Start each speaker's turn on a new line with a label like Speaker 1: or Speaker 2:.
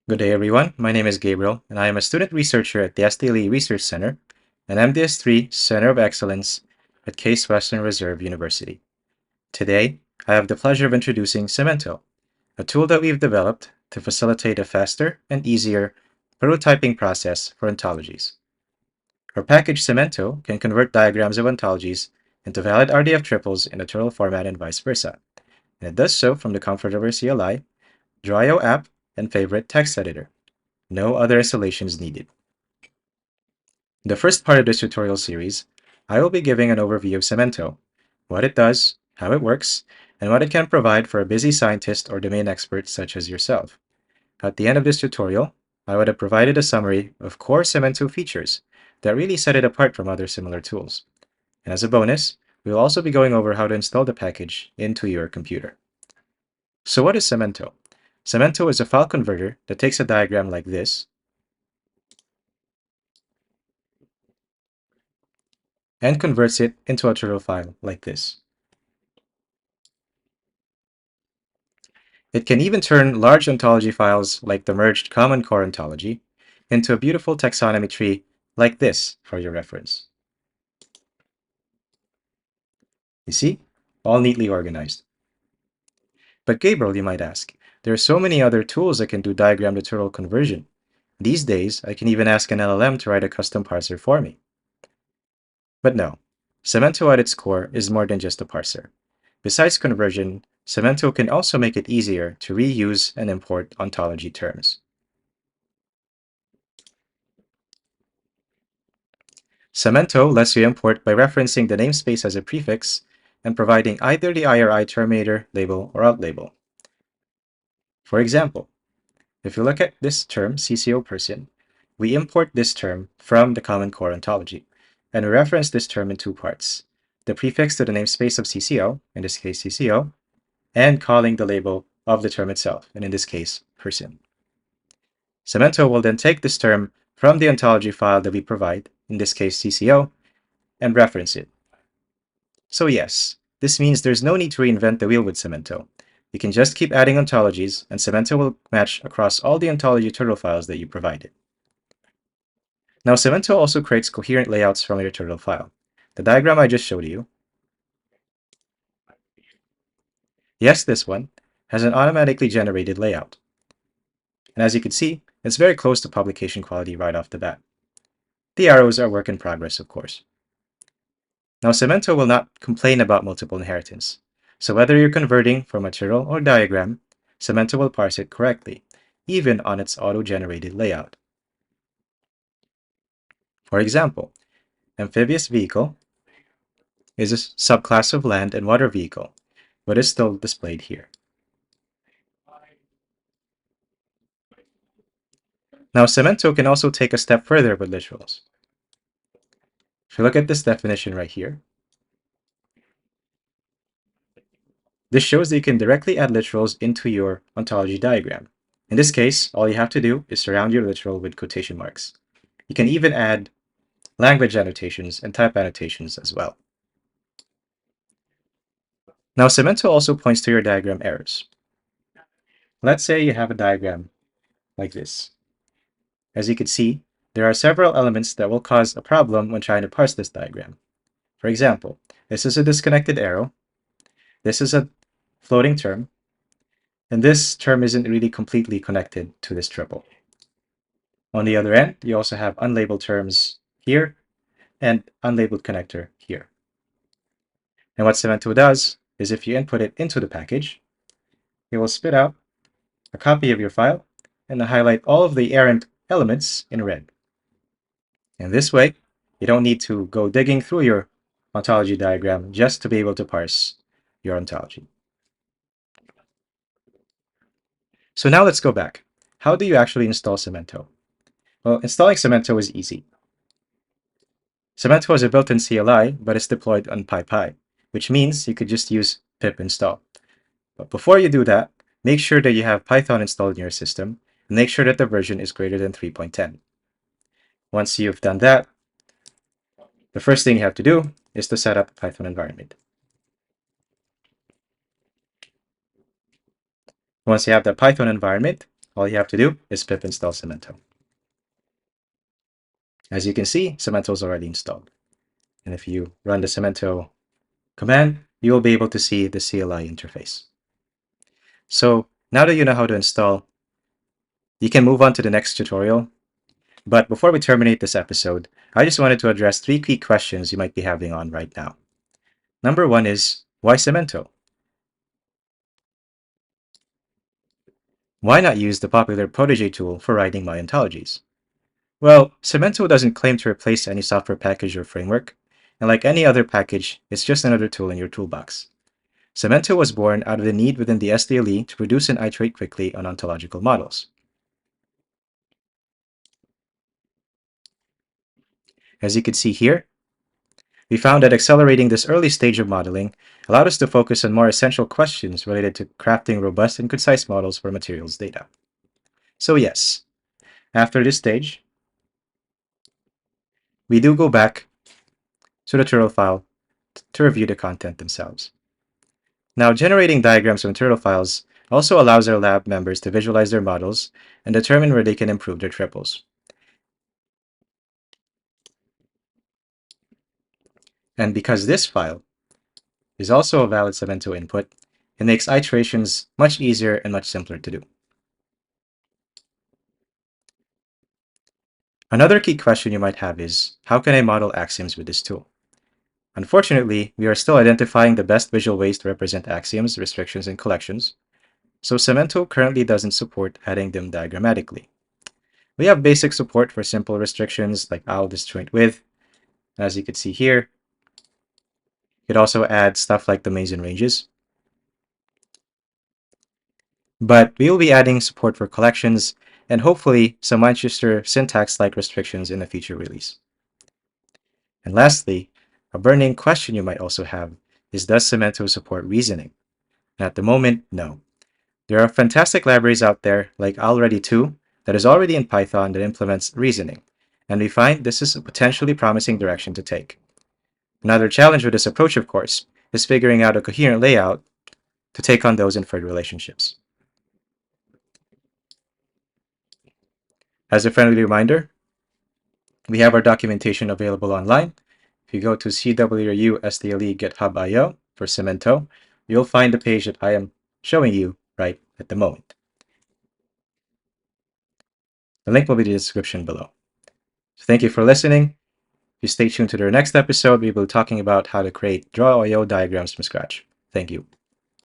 Speaker 1: Good day, everyone. My name is Gabriel, and I am a student researcher at the SDLE Research Center and MDS-3 Center of Excellence at Case Western Reserve University. Today, I have the pleasure of introducing CEMENTO, a tool that we've developed to facilitate a faster and easier prototyping process for ontologies. Our package CEMENTO can convert diagrams of ontologies into valid RDF triples in a turtle format and vice versa, and it does so from the comfort of our CLI, Draw.io app, and favorite text editor. No other installations needed. In the first part of this tutorial series, I will be giving an overview of CEMENTO, what it does, how it works, and what it can provide for a busy scientist or domain expert such as yourself. At the end of this tutorial, I would have provided a summary of core CEMENTO features that really set it apart from other similar tools. And as a bonus, we will also be going over how to install the package into your computer. So what is CEMENTO? CEMENTO is a file converter that takes a diagram like this and converts it into a turtle file like this. It can even turn large ontology files like the merged Common Core ontology into a beautiful taxonomy tree like this for your reference. You see? All neatly organized. But Gabriel, you might ask, there are so many other tools that can do diagram to turtle conversion. These days, I can even ask an LLM to write a custom parser for me. But no, CEMENTO at its core is more than just a parser. Besides conversion, CEMENTO can also make it easier to reuse and import ontology terms. CEMENTO lets you import by referencing the namespace as a prefix and providing either the IRI terminator label or out label. For example, if you look at this term, CCO person, we import this term from the Common Core ontology, and we reference this term in two parts: the prefix to the namespace of CCO, in this case CCO, and calling the label of the term itself, and in this case, person. CEMENTO will then take this term from the ontology file that we provide, in this case CCO, and reference it. So yes, this means there's no need to reinvent the wheel with CEMENTO. You can just keep adding ontologies, and CEMENTO will match across all the ontology turtle files that you provided. Now, CEMENTO also creates coherent layouts from your turtle file. The diagram I just showed you, yes, this one, has an automatically generated layout. And as you can see, it's very close to publication quality right off the bat. The arrows are work in progress, of course. Now, CEMENTO will not complain about multiple inheritance. So whether you're converting from a turtle or diagram, CEMENTO will parse it correctly, even on its auto-generated layout. For example, amphibious vehicle is a subclass of land and water vehicle, but is still displayed here. Now, CEMENTO can also take a step further with literals. If you look at this definition right here, this shows that you can directly add literals into your ontology diagram. In this case, all you have to do is surround your literal with quotation marks. You can even add language annotations and type annotations as well. Now, CEMENTO also points to your diagram errors. Let's say you have a diagram like this. As you can see, there are several elements that will cause a problem when trying to parse this diagram. For example, this is a disconnected arrow, this is a floating term, and this term isn't really completely connected to this triple. On the other end, you also have unlabeled terms here and unlabeled connector here. And what CEMENTO does is if you input it into the package, it will spit out a copy of your file and highlight all of the errant elements in red. And this way, you don't need to go digging through your ontology diagram just to be able to parse your ontology. So now let's go back. How do you actually install CEMENTO? Well, installing CEMENTO is easy. CEMENTO has a built-in CLI, but it's deployed on PyPy, which means you could just use pip install. But before you do that, make sure that you have Python installed in your system, and make sure that the version is greater than 3.10. Once you've done that, the first thing you have to do is to set up a Python environment. Once you have that Python environment, all you have to do is pip install CEMENTO. As you can see, CEMENTO is already installed. And if you run the CEMENTO command, you will be able to see the CLI interface. So now that you know how to install, you can move on to the next tutorial. But before we terminate this episode, I just wanted to address 3 key questions you might be having on right now. Number 1 is, why CEMENTO? Why not use the popular Protege tool for writing my ontologies? Well, CEMENTO doesn't claim to replace any software package or framework, and like any other package, it's just another tool in your toolbox. CEMENTO was born out of the need within the SDLE to produce and iterate quickly on ontological models. As you can see here, we found that accelerating this early stage of modeling allowed us to focus on more essential questions related to crafting robust and concise models for materials data. So yes, after this stage, we do go back to the tutorial file to review the content themselves. Now, generating diagrams from tutorial files also allows our lab members to visualize their models and determine where they can improve their triples. And because this file is also a valid CEMENTO input, it makes iterations much easier and much simpler to do. Another key question you might have is, how can I model axioms with this tool? Unfortunately, we are still identifying the best visual ways to represent axioms, restrictions, and collections, so CEMENTO currently doesn't support adding them diagrammatically. We have basic support for simple restrictions like owl disjoint width. As you can see here, you could also add stuff like domains and ranges. But we will be adding support for collections and hopefully some Manchester syntax-like restrictions in a future release. And lastly, a burning question you might also have is, does CEMENTO support reasoning? And at the moment, no. There are fantastic libraries out there like Already 2 that is already in Python that implements reasoning, and we find this is a potentially promising direction to take. Another challenge with this approach, of course, is figuring out a coherent layout to take on those inferred relationships. As a friendly reminder, we have our documentation available online. If you go to CWU SDLE GitHub.io for CEMENTO, you'll find the page that I am showing you right at the moment. The link will be in the description below. So thank you for listening. If you stay tuned to the next episode, we will be talking about how to create draw.io diagrams from scratch. Thank you.